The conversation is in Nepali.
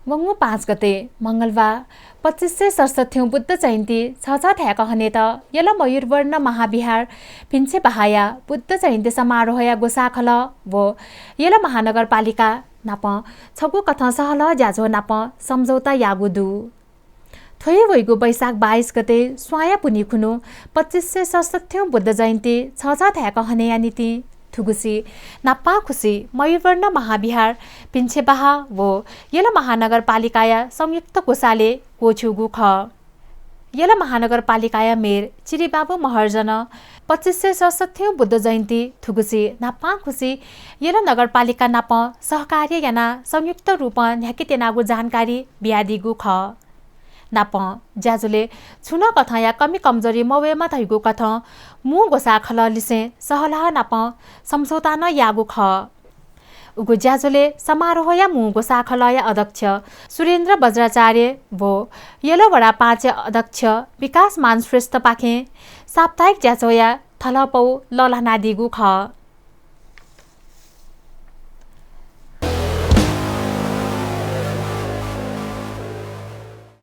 वंगु 5 गते मंगलबार 2567 बुद्ध जयन्ती छ थ्याक हने त यल मयूरवर्ण महाविहार पिन्छे बहाया बुद्ध जयन्ती समारोह या गोसाखल वो यल महानगरपालिका नाप छगु कथा सहल ज्याझो नाप सम्झौता यागुदु थोय वैगु वैशाख 22 गते स्वाया पुनि खुनु 2567 बुद्ध जयन्ती छ थ्याक हने या नीति थुगुसी नाप्पा खुसी मयूरवर्ण महाविहार पिन्छेबाहा वो यल महानगरपालिकाया संयुक्त कोषाले कोछुगु ख यल महानगरपालिकाया मेयर चिरिबाबु महर्जन 2567 बुद्ध जयन्ती थुगुसी नाप्पा खुसी यल नगरपालिका नाप सहकार्य याना संयुक्त रूप न्याकी तेनागु जानकारी बियादिगु ख नाप ज्याजुले छुन कथा या कमी कमजोरी मवेमा थैगु कथा मु गोसा खल लिसे सहला नाप सम्झौता न यागु ख उगु ज्याजुले समारोह या मु गोसा खल या अध्यक्ष सुरेन्द्र बज्राचार्य भो यलो वडा 5 अध्यक्ष विकास मान श्रेष्ठ पाखे साप्ताहिक ज्याजो या थलपौ ललहना दिगु ख